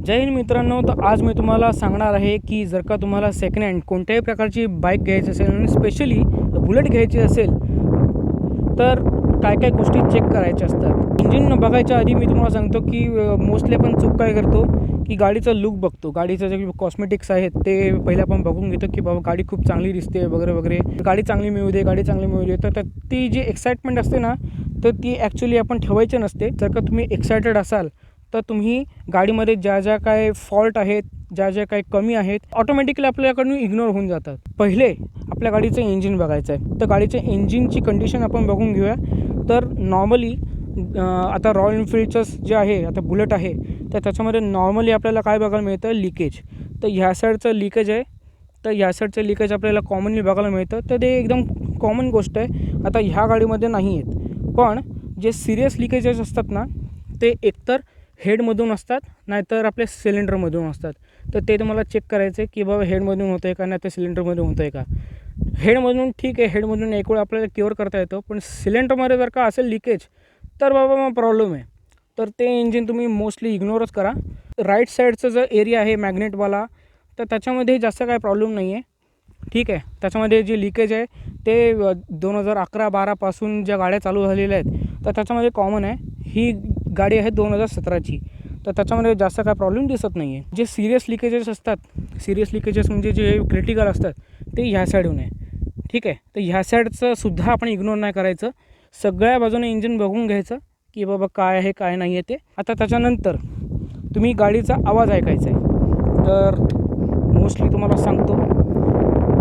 जय हिंद मित्रांनो. तर आज मी तुम्हाला सांगणार आहे की जर का तुम्हाला सेकंड हँड कोणत्याही प्रकारची बाईक घ्यायची असेल आणि स्पेशली बुलेट घ्यायची असेल तर काय काय गोष्टी चेक करायच्या असतात. इंजिन बघायच्या आधी मी तुम्हाला सांगतो की मोस्टली आपण चूक काय करतो की गाडीचा लुक बघतो. गाडीचं जे कॉस्मेटिक्स आहेत ते पहिले आपण बघून घेतो की बाबा गाडी खूप चांगली दिसते वगैरे वगैरे, गाडी चांगली मिळू दे, गाडी चांगली मिळू दे. तर ती जी एक्साइटमेंट असते ना तर ती ॲक्च्युली आपण ठेवायची नसते. जर का तुम्ही एक्सायटेड असाल तर तुम्ही गाडीमध्ये ज्या ज्या काय फॉल्ट आहेत, ज्या ज्या काही कमी आहेत, ऑटोमॅटिकली आपल्याकडून इग्नोर होऊन जातात. पहिले आपल्या गाडीचं इंजिन बघायचं आहे. तर गाडीच्या इंजिनची कंडिशन आपण बघून घेऊया. तर नॉर्मली आता रॉयल एनफिल्डचं जे आहे, आता बुलेट आहे, तर त्याच्यामध्ये नॉर्मली आपल्याला काय बघायला मिळतं, लिकेज. तर ह्या साईडचं लिकेज आहे, तर ह्या साईडचं लिकेज आपल्याला कॉमनली बघायला मिळतं. तर ते एकदम कॉमन गोष्ट आहे. आता ह्या गाडीमध्ये नाही आहेत, पण जे सिरियस लिकेजेस असतात ना ते एकतर हेडमधून असतात, नाहीतर आपल्या सिलेंडरमधून असतात. तर ते तुम्हाला चेक करायचं आहे की बाबा हेडमधून होतं आहे का, नाही तर सिलेंडरमधून होतं आहे का. हेडमधून ठीक आहे, हेडमधून एक वेळ आपल्याला क्युअर करता येतं, पण सिलेंडरमध्ये जर का असेल लिकेज तर बाबा मग प्रॉब्लेम आहे. तर ते इंजिन तुम्ही मोस्टली इग्नोरच करा. राईट साईडचं जो एरिया आहे मॅग्नेटवाला, तर त्याच्यामध्ये जास्त काय प्रॉब्लेम नाही आहे, ठीक आहे. त्याच्यामध्ये जे लिकेज आहे ते 2011-12पासून ज्या गाड्या चालू झालेल्या आहेत तर त्याच्यामध्ये कॉमन आहे. ही गाडी आहे 2017ची, तर त्याच्यामध्ये जास्त काय प्रॉब्लेम दिसत नाही आहे. जे सिरियस लिकेजेस असतात, सिरियस लिकेजेस म्हणजे जे क्रिटिकल असतात ते ह्या साईडहून आहे, ठीक आहे. तर ह्या साईडचं सुद्धा आपण इग्नोर नाही करायचं. सगळ्या बाजूने इंजिन बघून घ्यायचं की बाबा काय आहे काय नाही आहे ते. आता त्याच्यानंतर तुम्ही गाडीचा आवाज ऐकायचा आहे. तर मोस्टली तुम्हाला सांगतो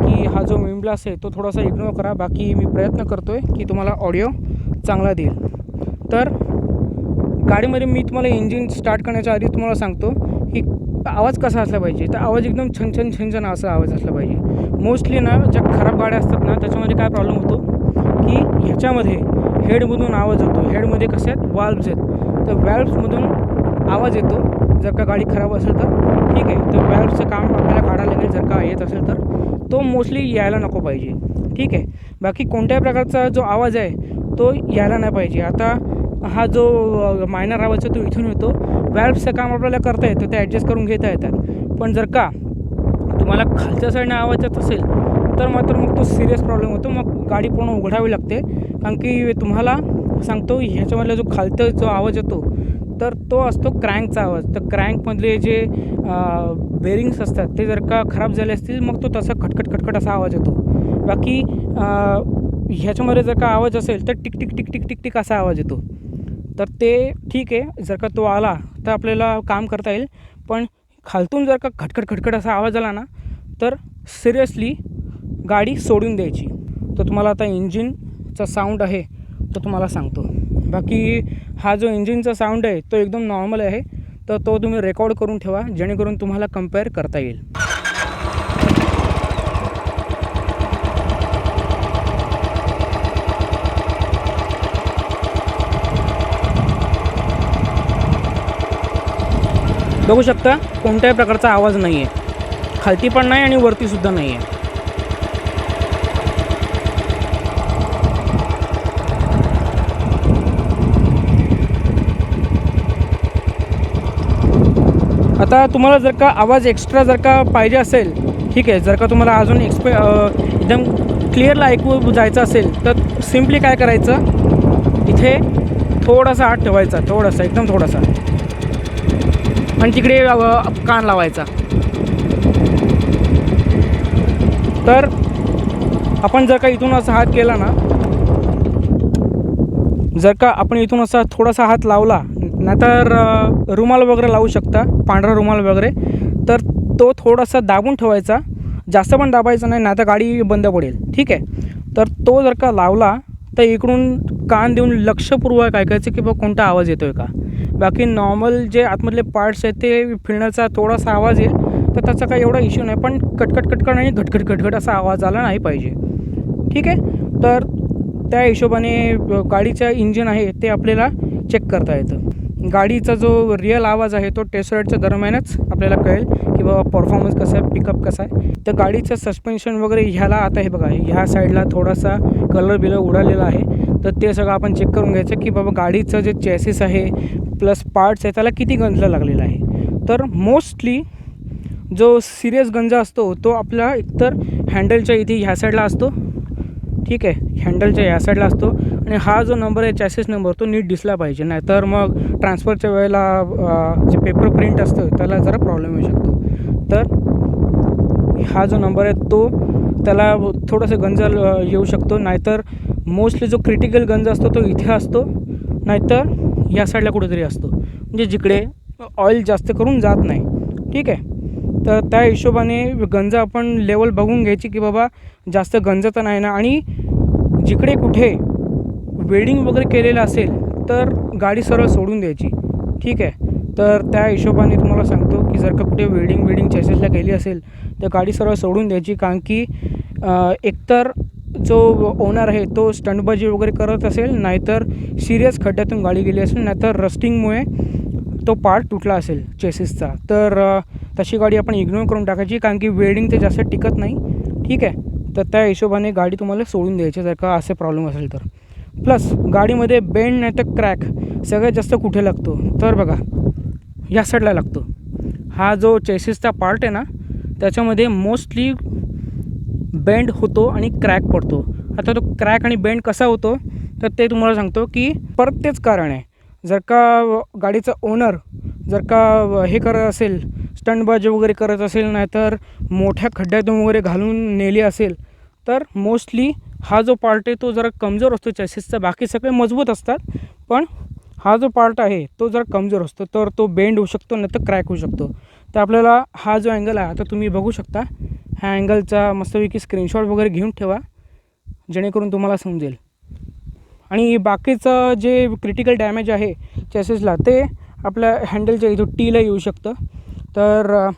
की हा जो विंब्लास आहे तो थोडासा इग्नोर करा. बाकी मी प्रयत्न करतो आहे की तुम्हाला ऑडिओ चांगला देईल. तर गाडीमध्ये मी तुम्हाला इंजिन स्टार्ट करण्याच्या आधी तुम्हाला सांगतो की आवाज कसा असला पाहिजे. तर आवाज एकदम छनछन छनछन असा आवाज असला पाहिजे. मोस्टली ना ज्या खराब गाड्या असतात ना त्याच्यामध्ये काय प्रॉब्लेम होतो की ह्याच्यामध्ये हेडमधून आवाज येतो. हेडमध्ये कसे आहेत, वाल्व्स आहेत, तर व्हॅल्व्समधून आवाज येतो. जर का गाडी खराब असेल तर ठीक आहे, तर व्हॅल्व्सचं काम आपल्याला काढायला लागेल. जर का येत असेल तर तो मोस्टली यायला नको पाहिजे, ठीक आहे. बाकी कोणत्याही प्रकारचा जो आवाज आहे तो यायला नाही पाहिजे. आता हा जो मायनर आवाज आहे तो इथून येतो. व्हॅल्व्सचं काम आपल्याला करता येतं, ते ॲडजस्ट करून घेता येतात. पण जर का तुम्हाला खालच्या साईडनं आवाज येत असेल तर मात्र मग तो सिरियस प्रॉब्लेम होतो. मग गाडी पूर्ण उघडावी लागते. कारण की तुम्हाला सांगतो ह्याच्यामधला जो खालचा जो आवाज येतो तर तो असतो क्रँकचा आवाज. तर क्रँकमधले जे बेरिंग्स असतात ते जर का खराब झाले असतील मग तो तसा खटखट खटखट असा आवाज येतो. बाकी ह्याच्यामध्ये जर का आवाज असेल तर tick tick tick tick tick tick असा आवाज येतो. तर ते ठीक आहे, जर का तो आला तर आपल्याला काम करता येईल. पण खालतून जर का खटखट खटखट असा आवाज आला ना तर सिरियसली गाडी सोडून द्यायची. तर तुम्हाला आता इंजिनचा साऊंड आहे तो तुम्हाला सांगतो. बाकी हा जो इंजिनचा साऊंड आहे तो एकदम नॉर्मल आहे, तर तो तुम्ही रेकॉर्ड करून ठेवा जेणेकरून तुम्हाला कंपेअर करता येईल. बघू शकता कोणत्याही प्रकारचा आवाज नाही आहे, खालती पण नाही आणि वरतीसुद्धा नाही आहे. आता तुम्हाला जर का आवाज एक्स्ट्रा जर का पाहिजे असेल, ठीक आहे, जर का तुम्हाला अजून एकदम क्लिअरला ऐकू जायचं असेल तर सिम्पली काय करायचं, इथे थोडासा हात ठेवायचा, थोडासा एकदम थोडासा, आणि तिकडे कान लावायचा. तर आपण जर का इथून असा हात केला ना, जर का आपण इथून असा थोडासा हात लावला, नाहीतर रुमाल वगैरे लावू शकता, पांढरा रुमाल वगैरे, तर तो थोडासा दाबून ठेवायचा. जास्त पण दाबायचा नाही, नाहीतर गाडी बंद पडेल, ठीक आहे. तर तो जर का लावला तर इकडून कान देऊन लक्षपूर्वक ऐकायचं की बघ कोणता आवाज येतो आहे का. बाकी नॉर्मल जे आतमधले पार्ट्स आहेत ते फिरण्याचा थोडासा आवाज येईल, तर त्याचा काही एवढा इश्यू नाही. पण कटकट कटकट आणि घटघट घटघट असा आवाज आला नाही पाहिजे, ठीक आहे. तर त्या हिशोबाने गाडीचं इंजिन आहे ते आपल्याला चेक करता येतं. गाडीचा जो रिअल आवाज आहे तो टेस्ट राईडच्या दरम्यानच आपल्याला कळेल की बाबा परफॉर्मन्स कसा आहे, पिकअप कसा आहे. तर गाडीचं सस्पेन्शन वगैरे ह्याला आता हे बघा, ह्या साईडला थोडासा कलर बिलर उडालेला आहे, तर ते सगळं आपण चेक करून घ्यायचं की बाबा गाडीचं जे चॅसिस आहे प्लस पार्ट्स आहे त्याला किती गंजला लागलेला आहे. तर मोस्टली जो सिरियस गंज असतो तो आपला एकतर हँडलच्या इथे ह्या साईडला असतो, ठीक आहे, हँडलच्या ह्या साईडला असतो. आणि हा जो नंबर आहे चॅसिस नंबर तो नीट दिसला पाहिजे, नाहीतर मग ट्रान्सफरच्या वेळेला जे पेपर प्रिंट असतं त्याला जरा प्रॉब्लेम येऊ शकतो. तर हा जो नंबर आहे तो त्याला थोडंसं गंज येऊ शकतो, नाहीतर मोस्टली जो क्रिटिकल गंज असतो तो इथे असतो, नाहीतर या साईडला कुठेतरी असतो, म्हणजे जिकडे ऑइल जास्त करून जात नाही, ठीक आहे. तर त्या हिशोबाने गंज आपण लेवल बघून घ्यायची की बाबा जास्त गंज तर नाही ना. आणि जिकडे कुठे वेल्डिंग वगैरे केलेलं असेल तर गाडी सरळ सोडून द्यायची, ठीक आहे. तर त्या हिशोबाने तुम्हाला सांगतो की जर का कुठे वेल्डिंग चॅसेसला केली असेल तर गाडी सरळ सोडून द्यायची, कारण की एकतर जो ओनर आहे तो स्टंटबाजी वगैरे करत असेल, नाहीतर सिरियस खड्ड्यातून गाडी गेली असेल, नाहीतर रस्टिंगमुळे तो पार्ट तुटला असेल चेसिसचा, तर तशी गाडी आपण इग्नोर करून टाकायची, कारण की वेल्डिंग ते जास्त टिकत नाही, ठीक आहे. तर त्या हिशोबाने गाडी तुम्हाला सोडून द्यायची जर का असे प्रॉब्लेम असेल तर. प्लस गाडीमध्ये बेंड नाही तर क्रॅक सगळ्यात जास्त कुठे लागतो तर बघा या साईडला लागतो. हा जो चेसिसचा पार्ट आहे ना त्याच्यामध्ये मोस्टली बेंड होतो आणि क्रॅक पडतो. आता तो क्रॅक आणि बेंड कसा होतो तर ते तुम्हाला सांगतो की परत तेच कारण आहे. जर का गाडीचा ओनर जर का हे करत असेल, स्टंटबाजी वगैरे करत असेल, नाहीतर मोठ्या खड्ड्यातून वगैरे घालून नेली असेल, तर मोस्टली हा जो पार्ट आहे तो जरा कमजोर असतो चॅसिसचा. बाकी सगळे मजबूत असतात, पण हा जो पार्ट आहे तो जरा कमजोर असतो, तर तो बेंड होऊ शकतो नाही तर क्रॅक होऊ शकतो. तर आपल्याला हा जो अँगल आहे आता तुम्ही बघू शकता, ह्या अँगलचा मस्तपैकी स्क्रीनशॉट वगैरे घेऊन ठेवा जेणेकरून तुम्हाला समजेल. आणि बाकीचं जे क्रिटिकल डॅमेज आहे चॅसिसला ते आपल्या हँडलच्या इथं टीला येऊ शकतं. तर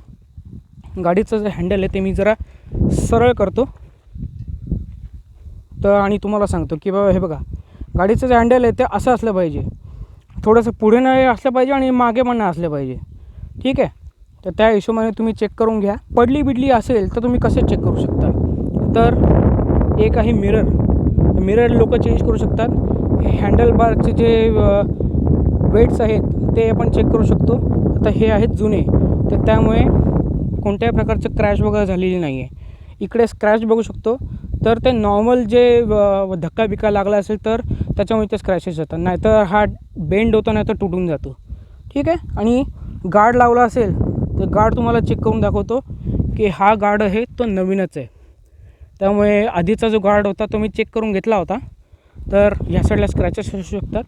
गाडीचं जे हँडल आहे ते मी जरा सरळ करतो. तर आणि तुम्हाला सांगतो की बाबा हे बघा गाडीचं जे हँडल आहे ते असं असलं पाहिजे, थोडंसं पुढे नाही असलं पाहिजे आणि मागे पण नाही असलं पाहिजे, ठीक आहे. तर त्या हिशोबाने तुम्ही चेक करून घ्या. पडली असेल तर तुम्ही कसे चेक करू शकता, तर एक आहे मिरर लोक चेंज करू शकतात. हँडल बारचे जे वेट्स आहेत ते आपण चेक करू शकतो. आता हे आहेत जुने, तर त्यामुळे कोणत्याही प्रकारचं क्रॅश वगैरे झालेली नाही आहे. इकडे स्क्रॅच बघू शकतो, तर ते नॉर्मल जे धक्का बिक्का लागला असेल तर त्याच्यामुळे ते स्क्रॅचेस येतात, नाहीतर हा बेंड होतो नाही तर तुटून जातो, ठीक आहे. आणि गार्ड लावला असेल तर गार्ड तुम्हाला चेक करून दाखवतो की हा गार्ड आहे तो नवीनच आहे. त्यामुळे आधीचा जो गार्ड होता तो मी चेक करून घेतला होता. तर ह्या साईडला स्क्रॅचेस असू शकतात.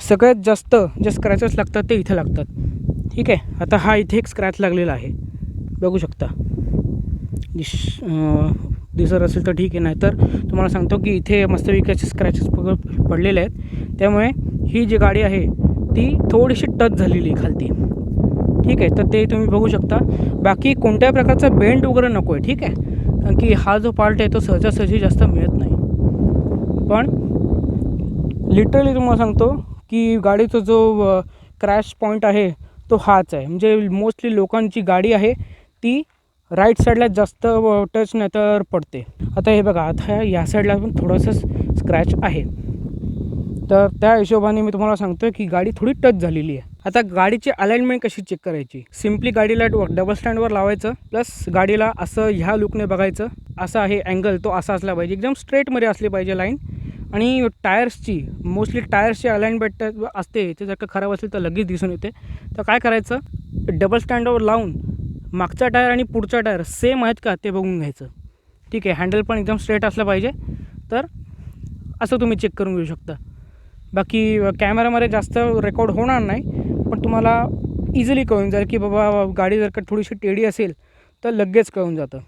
सगळ्यात जास्त जे स्क्रॅचेस लागतात ते इथे लागतात, ठीक आहे. आता हा इथे एक स्क्रॅच लागलेला आहे बघू शकता, दिसत असेल तर ठीक आहे, नाहीतर तुम्हाला सांगतो की इथे मस्तपैकी असे स्क्रॅचेस पडलेले आहेत. त्यामुळे ही जी गाडी आहे ती थोडीशी टच झालेली आहे खालती, ठीक आहे. तर ते तुम्ही बघू शकता. बाकी कोणत्याही प्रकारचा बेंड वगैरे नको आहे, ठीक आहे, कारण की हा जो पार्ट आहे तो सहजासहजी जास्त मिळत नाही. पण लिटरली तुम्हाला सांगतो की गाडीचा जो क्रॅश पॉईंट आहे तो हाच आहे. म्हणजे मोस्टली लोकांची गाडी आहे ती राईट साईडला जास्त टच नाही तर पडते. आता हे बघा, आता या साईडला पण थोडंसं स्क्रॅच आहे, तर त्या हिशोबाने मी तुम्हाला सांगतो की गाडी थोडी टच झालेली आहे. आता गाडीची अलाइनमेंट कशी चेक करायची, सिम्पली गाडीला डबल स्टँडवर लावायचं, प्लस गाडीला असं ह्या लुकने बघायचं. असा आहे अँगल, तो असा असला पाहिजे, एकदम स्ट्रेटमध्ये असली पाहिजे लाईन. आणि टायर्सची मोस्टली टायर्सची अलाइनमेंट असते, ते जर का खराब असेल तर लगेच दिसून येते. तर काय करायचं, डबल स्टँडवर लावून मागचा टायर आणि पुढचा टायर सेम आहेत का ते बघून घ्यायचं, ठीक आहे. हँडल पण एकदम स्ट्रेट असलं पाहिजे, तर असं तुम्ही चेक करून घेऊ शकता. बाकी कॅमेरामध्ये जास्त रेकॉर्ड होणार नाही, पण तुम्हाला इझिली कळून जाईल की बाबा गाडी जर का थोडीशी टेडी असेल तर लगेच कळून जातं.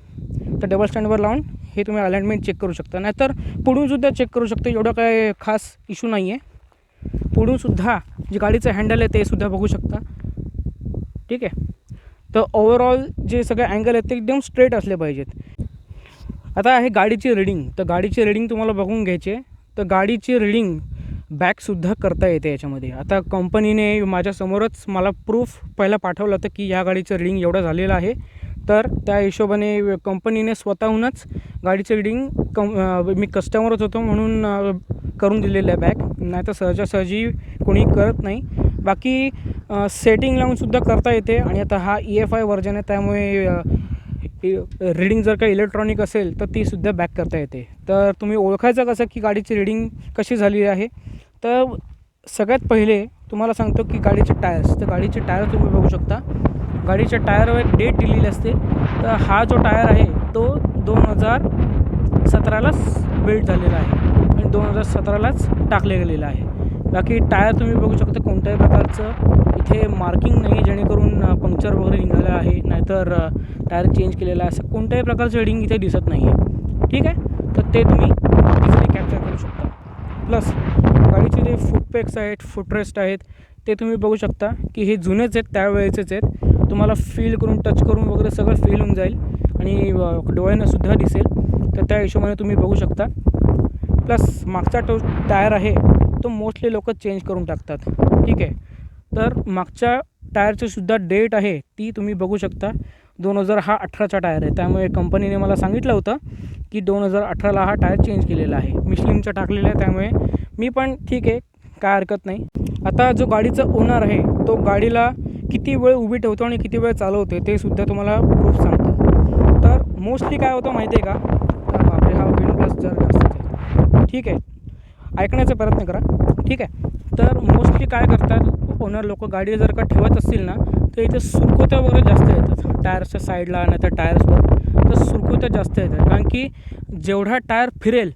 तर डबल स्टँडवर लावून हे तुम्ही अलाइनमेंट चेक करू शकता, नाहीतर पुढूनसुद्धा चेक करू शकता. एवढं काय खास इश्यू नाही आहे. पुढूनसुद्धा जे गाडीचं हँडल आहे ते सुद्धा बघू शकता, ठीक आहे. तर ओव्हरऑल जे सगळे अँगल आहेत ते एकदम स्ट्रेट असले पाहिजेत. आता आहे गाडीची रीडिंग, तर गाडीची रीडिंग तुम्हाला बघून घ्यायची आहे. तर गाडीची रीडिंग बॅकसुद्धा करता येते याच्यामध्ये. आता कंपनीने माझ्यासमोरच मला प्रूफ पहिला पाठवलं होतं की या गाडीचं रीडिंग एवढं झालेलं आहे. तर त्या हिशोबाने कंपनीने स्वतःहूनच गाडीचं रीडिंग मी कस्टमरच होतो म्हणून करून दिलेलं आहे बॅक, नाही तर सहजासहजी कोणी करत नाही. बाकी सेटिंग लावूनसुद्धा करता येते. आणि आता हा EFI व्हर्जन आहे, त्यामुळे रीडिंग जर काही इलेक्ट्रॉनिक असेल तर तीसुद्धा बॅक करता येते. तर तुम्ही ओळखायचं कसं की गाडीची रीडिंग कशी झाली आहे? तर सगळ्यात पहिले तुम्हाला सांगतो की गाडीचे टायर्स. तर गाडीचे टायर तुम्ही बघू शकता. गाडीच्या टायरवर एक डेट दिलेली असते. तर हा जो टायर आहे तो 2017लाच बिल्ड झालेला आहे आणि 2017लाच टाकले गेलेला आहे. बाकी टायर तुम्ही बघू शकता, कोणत्याही प्रकारचं इथे मार्किंग नाही जेणेकरून पंक्चर वगैरे निघालं आहे, नाहीतर टायर चेंज केलेला आहे, असं कोणत्याही प्रकारचं रीडिंग इथे दिसत नाही आहे. ठीक आहे, तर ते तुम्ही इझिली कॅप्चर करू शकता. प्लस गाडीचे जे फुटपेक्स आहेत, फुटरेस्ट आहेत, ते तुम्ही बघू शकता की हे जुनेच आहेत, त्यावेळेचेच आहेत. तुम्हाला फील करून, टच करून वगैरे सगळं फील होऊन जाईल आणि डोळ्यांनासुद्धा दिसेल. तर त्या हिशोबाने तुम्ही बघू शकता. प्लस मागचा टायर आहे तो मोस्टली लोक चेंज करून टाकतात. ठीक आहे, तर मागच्या टायरची सुद्धा डेट आहे ती तुम्ही बघू शकता. 2018चा टायर आहे, त्यामुळे कंपनीने मला सांगितलं होतं की 2018ला हा टायर चेंज केलेला आहे. मिशलिनचा टाकलेला आहे, त्यामुळे मी पण ठीक आहे, काय हरकत नाही. आता जो गाडीचा ओनर आहे तो गाडीला किती वेळ उभी ठेवतो आणि किती वेळ चालवते ते सुद्धा तुम्हाला प्रूफ सांगतो. तर मोस्टली काय होतं माहिती आहे का? तर बापरे, हा विंड प्लस जर जास्तच आहे. ठीक आहे, ऐकण्याचा प्रयत्न करा. ठीक आहे, तर मोस्टली काय करतात ओनर लोक, गाडी जर का ठेवत असतील ना तर इथे सुरकुत्या वगैरे जास्त येतात टायर्सच्या साईडला, नाही तर टायर्सवर. तर सुरकुत्या जास्त येतात, कारण की जेवढा टायर फिरेल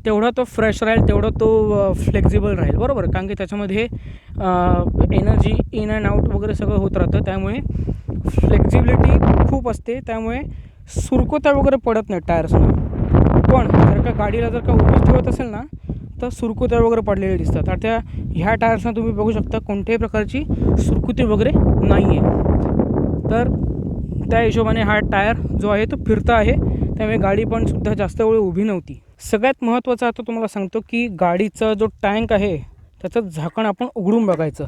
तेवढा तो फ्रेश राहील, तेवढा तो फ्लेक्झिबल राहील, बरोबर. कारण की त्याच्यामध्ये एनर्जी इन अँड आऊट वगैरे सगळं होत राहतं, त्यामुळे फ्लेक्झिबिलिटी खूप असते, त्यामुळे सुरकुत्या वगैरे पडत नाही टायर्सना. पण जर का गाडीला जर का उभी ठेवत असेल ना तर सुरकुत्या वगैरे पडलेले दिसतात. आता ह्या टायर्सना तुम्ही बघू शकता कोणत्याही प्रकारची सुरकुती वगैरे नाही आहे. तर त्या हिशोबाने हा टायर जो आहे तो फिरता आहे, त्यामुळे गाडी पण सुद्धा जास्त वेळ उभी नव्हती. सगळ्यात महत्त्वाचं आता तुम्हाला सांगतो की गाडीचा जो टँक आहे त्याचं झाकण आपण उघडून बघायचं.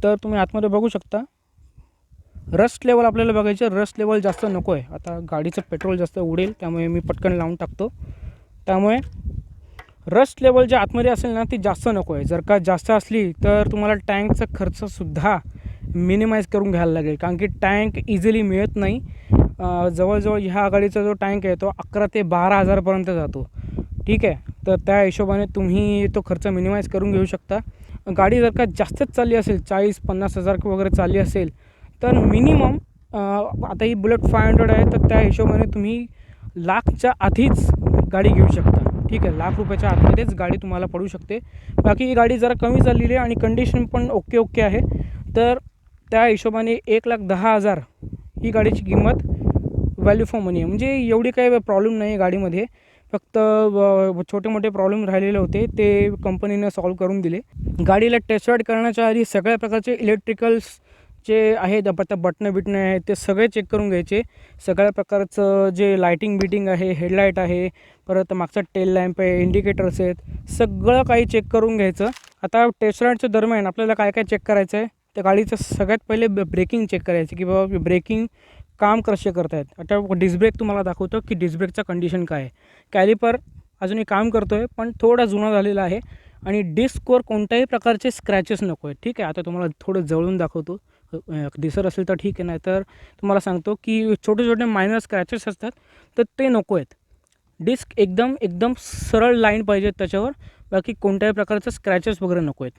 तर तुम्ही आतमध्ये बघू शकता. रस्ट लेवल आपल्याला बघायचं. रस्ट लेवल जास्त नको आहे. आता गाडीचं पेट्रोल जास्त उडेल, त्यामुळे मी पटकन लावून टाकतो. त्यामुळे रस्ट लेवल जे आतमध्ये असेल ना ती जास्त नको आहे. जर का जास्त असली तर तुम्हाला टँकचा खर्चसुद्धा मिनिमाइज करून घ्यायला लागेल, कारण की टँक इझिली मिळत नाही. जवळजवळ ह्या गाडीचा जो टँक आहे तो 11 ते 12 हजारपर्यंत जातो. ठीक आहे, तर त्या हिशोबाने तुम्ही तो खर्च मिनिमाइज करून घेऊ शकता. गाडी जर का जास्तच चालली असेल, 40-50 हजार वगैरे चालली असेल, तर मिनिमम आता ही बुलेट 500 आहे, तर त्या हिशोबाने तुम्ही लाखच्या आधीच गाडी घेऊ शकता. ठीक आहे, लाख रुपयाच्या आतमध्येच गाडी तुम्हाला पडू शकते. बाकी ही गाडी जरा कमी चाललेली आहे आणि कंडिशन पण ओके आहे, तर त्या हिशोबाने 1,10,000 ही गाडीची किंमत व्हॅल्यू फॉर मनी आहे. म्हणजे एवढी काही प्रॉब्लेम नाही आहे गाडीमध्ये. फक्त छोटे मोठे प्रॉब्लेम राहिलेले होते, ते कंपनीनं सॉल्व करून दिले. गाडीला टेस्ट राईड करण्याच्या आधी सगळ्या प्रकारचे इलेक्ट्रिकल्स जे आहेत, आता बटणं आहेत, ते सगळे चेक करून घ्यायचे. सगळ्या प्रकारचं जे लायटिंग बिटिंग आहे, हेडलाईट आहे, परत मागचा टेल लॅम्प आहे, इंडिकेटर्स आहेत, सगळं काही चेक करून घ्यायचं. आता टेस्ट राईडच्या दरम्यान आपल्याला काय काय चेक करायचं आहे, त्या गाडीचं सगळ्यात पहिले ब्रेकिंग चेक करायची की बाबा ब्रेकिंग काम कसे करतायत. आता डिस्क ब्रेक तुम्हाला दाखवतो की डिस्क ब्रेकचा कंडिशन काय आहे. कॅलिपर अजूनही काम करतो आहे, पण थोडा जुना झालेला आहे आणि डिस्कवर कोणत्याही प्रकारचे स्क्रॅचेस नको आहेत. ठीक आहे, आता तुम्हाला थोडं जवळून दाखवतो, दिसत असेल तर ठीक आहे, नाही तर तुम्हाला सांगतो की छोटे छोटे मायनर स्क्रॅचेस असतात तर ते नको आहेत. डिस्क एकदम सरळ लाईन पाहिजेत त्याच्यावर, बाकी कोणत्याही प्रकारचं स्क्रॅचेस वगैरे नको आहेत.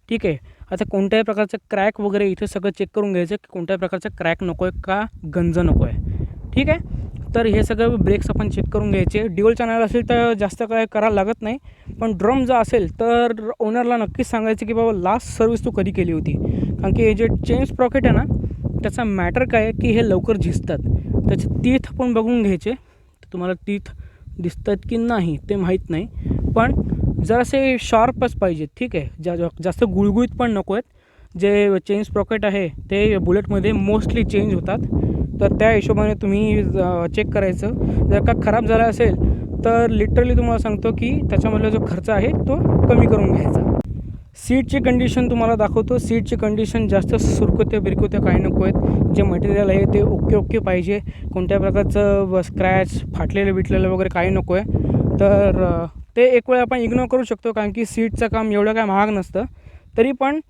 ठीक आहे, आता कोणत्याही प्रकारचं क्रॅक वगैरे इथे सगळं चेक करून घ्यायचं की कोणत्याही प्रकारचं क्रॅक नको आहे का गंज नको आहे. ठीक आहे, तर हे सगळं ब्रेक्स आपण चेक करून घ्यायचे. ड्युअल चॅनल असेल तर जास्त काय करायला लागत नाही, पण ड्रम जर असेल तर ओनरला नक्कीच सांगायचं की बाबा लास्ट सर्व्हिस तू कधी केली होती. कारण की हे जे चेन स्प्रॉकेट आहे ना त्याचा मॅटर काय आहे की हे लवकर झिजतात. त्याचे टीथ आपण बघून घ्यायचे. तुम्हाला टीथ दिसतात की नाही ते माहीत नाही, पण जरासे शार्पच पाहिजेत. ठीक आहे, जास्त गुळगुळीत पण नको आहेत. जे चेन स्प्रॉकेट आहे ते बुलेटमध्ये मोस्टली चेंज होतात, तर त्या हिशोबाने तुम्ही चेक करायचं. जर का खराब झाला असेल तर लिटरली तुम्हाला सांगतो की त्याच्यामधला जो खर्च आहे तो कमी करून घ्यायचा. सीटची कंडिशन तुम्हाला दाखवतो. सीटची कंडिशन जास्त सुरकुत्या बिरकुत्या काही नको आहेत. जे मटेरियल आहे ते ओके पाहिजे. कोणत्या प्रकारचं स्क्रॅच फाटलेलं वगैरे काही नको आहे. तर ते एक वेळ आपण इग्नोर करू शकतो, कारण की सीटचं काम एवढं काय महाग नसतं. तरी पण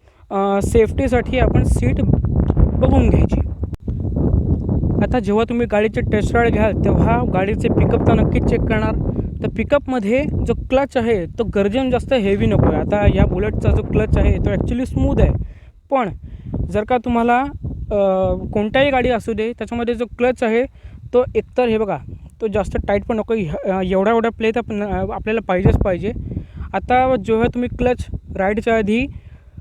सेफ्टीसाठी आपण सीट बघून घ्यायची. आता जेव्हा तुम्ही गाडीचे टेस्ट राईड घ्याल तेव्हा गाडीचे पिकअप तर नक्कीच चेक करणार. तर पिकअपमध्ये जो क्लच आहे तो गरजेनं जास्त हेवी नको आहे. आता या बुलेटचा जो क्लच आहे तो ॲक्च्युली स्मूथ आहे, पण जर का तुम्हाला कोणत्याही गाडी असू दे त्याच्यामध्ये जो क्लच आहे तो एकतर हे बघा तो जास्त टाईट पण नको, एवढा प्ले तर आपल्याला पाहिजे. आता जेव्हा तुम्ही क्लच राईडच्या आधी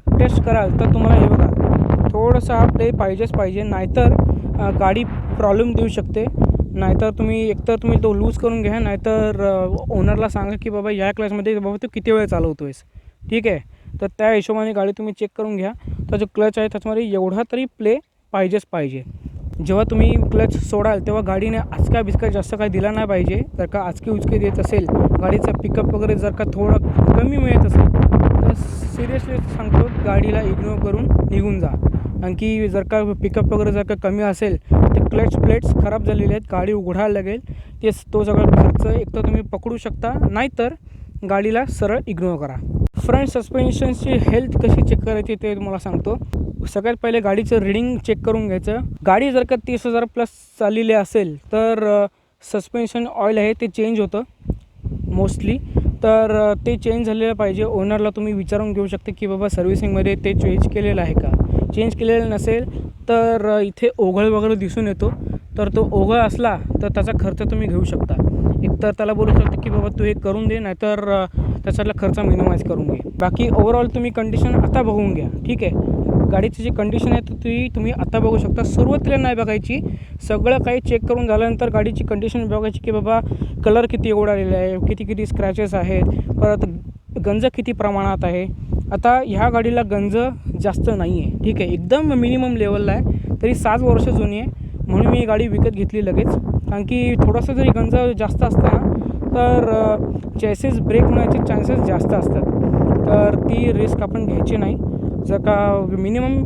टेस्ट कराल तर तुम्हाला हे बघा थोडंसं हा प्ले पाहिजे, नाहीतर गाडी प्रॉब्लेम देऊ शकते. नाहीतर एकतर तुम्ही तो लूज करून घ्या, नाहीतर ओनरला सांगा की बाबा या क्लचमध्ये बाबा तू किती वेळ चालवतो आहेस, ठीक आहे. तर त्या हिशोबाने गाडी तुम्ही चेक करून घ्या. तर जो क्लच आहे त्याच्यामध्ये एवढा तरी प्ले पाहिजे. जेव्हा तुम्ही क्लच सोडाल तेव्हा गाडीने आचका बिचका जास्त काही दिला नाही पाहिजे. जर का आचके उचके देत असेल, गाडीचा पिकअप वगैरे जर का थोडा कमी मिळत असेल तर सिरियसली सांगतो गाडीला इग्नोर करून निघून जा. आणखी जर का पिकअप वगैरे जर का कमी असेल तर क्लच प्लेट्स खराब झालेले आहेत, गाडी उघडायला लागेल, तो सगळा खर्च एकतर तुम्ही पकडू शकता, नाहीतर गाडीला सरळ इग्नोर करा. फ्रंट सस्पेन्शनची हेल्थ कशी चेक करायची ते तुम्हाला सांगतो. सगळ्यात पहिले गाडीचं रीडिंग चेक करून घ्यायचं. गाडी जर का 30,000 प्लस चाललेली असेल तर सस्पेन्शन ऑइल आहे ते चेंज होतं मोस्टली, तर ते चेंज झालेलं पाहिजे. ओनरला तुम्ही विचारून घेऊ शकता की बाबा सर्व्हिसिंगमध्ये ते चेंज केलेलं आहे का. चेंज केलेलं नसेल तर इथे ओघळ वगैरे दिसून येतो, तर तो ओघळ असला तर त्याचा खर्च तुम्ही घेऊ शकता. एकतर त्याला बोलू शकता की बाबा तू हे करून दे, नाहीतर त्याच्यातला खर्च मिनिमाइज करून घे. बाकी ओव्हरऑल तुम्ही कंडिशन आता बघून घ्या, ठीक आहे. गाडीची जी कंडिशन आहे ती तुम्ही आता बघू शकता. सुरुवातीला नाही बघायची, सगळं काही चेक करून झाल्यानंतर गाडीची कंडिशन बघायची की बाबा कलर किती उडालेला आहे, किती स्क्रॅचेस आहेत, परत गंज किती प्रमाणात आहे. आता ह्या गाडीला गंज जास्त नाही आहे, ठीक आहे, एकदम मिनिमम लेवलला आहे. तरी 7 वर्ष जुनी आहे, म्हणून मी ही गाडी विकत घेतली लगेच. कारण की थोडंसं जरी गंज जास्त असतं ना तर चॅसेस ब्रेक होण्याचे चान्सेस जास्त असतात, तर ती रिस्क आपण घ्यायची नाही. जर का मिनिमम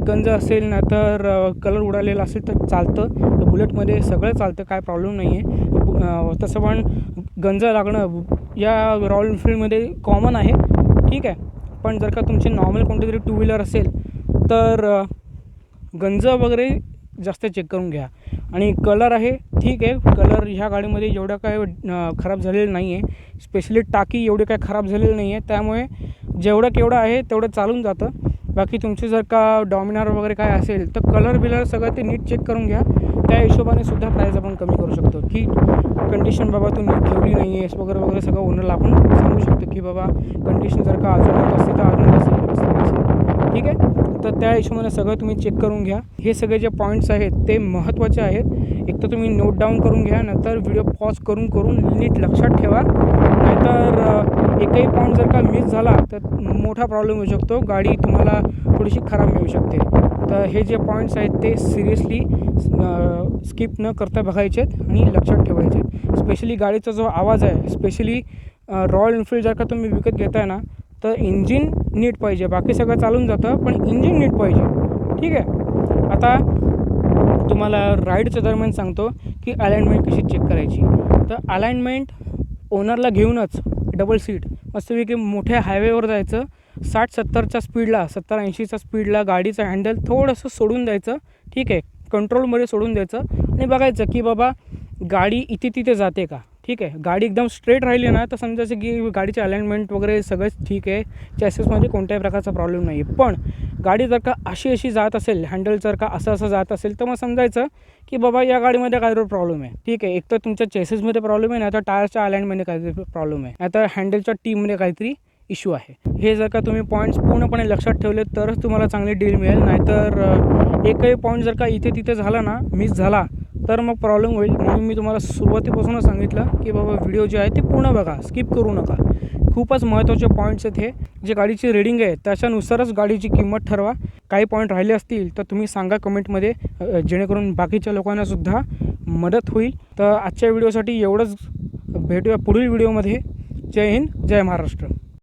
गंज असेल ना तर कलर उडालेला असेल तर चालतं. बुलेटमध्ये सगळं चालतं, काय प्रॉब्लेम नाही आहे. तसं पण गंज लागणं या रॉयल एनफिल्डमध्ये कॉमन आहे, ठीक आहे. पण जर का तुमची नॉर्मल कोणती तरी 2 व्हीलर असेल तर गंज वगैरे जास्त चेक करून घ्या. आणि कलर आहे, ठीक आहे, कलर ह्या गाडीमध्ये एवढं काय खराब झालेलं नाही आहे. स्पेशली टाकी एवढी काय खराब झालेली नाही आहे, त्यामुळे जेवढं केवढं आहे तेवढं चालून जातं. बाकी तुमची जर का डॉमिनार वगैरे काय असेल तर कलर बिलर सगळं ते नीट चेक करून घ्या. त्या हिशोबाने सुद्धा प्राईस आपण कमी करू शकतो की कंडिशन बाबा तू नीट ठेवली नाही आहेस वगैरे सगळं ओनरला आपण सांगू शकतो की बाबा कंडिशन जर का अजून होत असते तर अजून जास्त व्यवस्थित, ठीक आहे. तर त्या हिशोबाने सगळं तुम्ही चेक करून घ्या. हे सगळे जे पॉईंट्स आहेत ते महत्त्वाचे आहेत. एक तर तुम्ही नोट डाऊन करून घ्या, नंतर व्हिडिओ पॉज करून नीट लक्षात ठेवा. नाहीतर एकही पॉईंट जर का मिस झाला तर मोठा प्रॉब्लेम होऊ शकतो, गाडी तुम्हाला थोडीशी खराब मिळू शकते. तर हे जे पॉईंट्स आहेत ते सिरियसली स्किप न करता बघायचे आहेत आणि लक्षात ठेवायचे आहेत. स्पेशली गाडीचा जो आवाज आहे, स्पेशली रॉयल एनफिल्ड जर का तुम्ही विकत घेताय ना तर इंजिन नीट पाहिजे. बाकी सगळं चालून जातं पण इंजिन नीट पाहिजे, ठीक आहे. आता तुम्हाला राईडच्या दरम्यान सांगतो की अलाइनमेंट कशी चेक करायची. तर अलाइनमेंट ओनरला घेऊनच डबल सीट मस्तपैकी मोठ्या हायवेवर जायचं, 60-70च्या स्पीडला, 70-80च्या स्पीडला गाडीचं हँडल थोडंसं सोडून द्यायचं, ठीक आहे, कंट्रोलमध्ये सोडून द्यायचं आणि बघायचं की बाबा गाडी इथे तिथे जाते का, ठीक आहे. गाडी एकदम स्ट्रेट राहिली ना तर समजायचं की गाडीचे अलाइनमेंट वगैरे सगळंच ठीक आहे, चॅसेसमध्ये कोणत्याही प्रकारचा प्रॉब्लेम नाही आहे. पण गाडी जर का अशी जात असेल, हँडल जर का असं जात असेल तर मग समजायचं की बाबा या गाडीमध्ये काहीतरी प्रॉब्लेम आहे, ठीक आहे. एक तर तुमच्या चॅसेसमध्ये प्रॉब्लेम आहे, नाही तर टायरच्या अलाइनमेंटमध्ये काहीतरी प्रॉब्लेम आहे, नाही तर हँडलच्या टीममध्ये काहीतरी इश्यू आहे. हे जर का तुम्ही पॉईंट्स पूर्णपणे लक्षात ठेवले तरच तुम्हाला चांगली डील मिळेल. नाहीतर एकही पॉईंट जर का इथे तिथे झाला ना, मिस झाला तर मग प्रॉब्लेम होईल. म्हणून मी तुम्हाला सुरुवातीपासूनच सांगितलं की बाबा व्हिडिओ जे आहे ते पूर्ण बघा, स्किप करू नका. खूपच महत्त्वाचे पॉईंट्स आहेत हे. जे गाडीची रीडिंग आहे त्याच्यानुसारच गाडीची किंमत ठरवा. काही पॉईंट राहिले असतील तर तुम्ही सांगा कमेंटमध्ये, जेणेकरून बाकीच्या लोकांनासुद्धा मदत होईल. तर आजच्या व्हिडिओसाठी एवढंच. भेटूया पुढील व्हिडिओमध्ये. जय हिंद, जय महाराष्ट्र.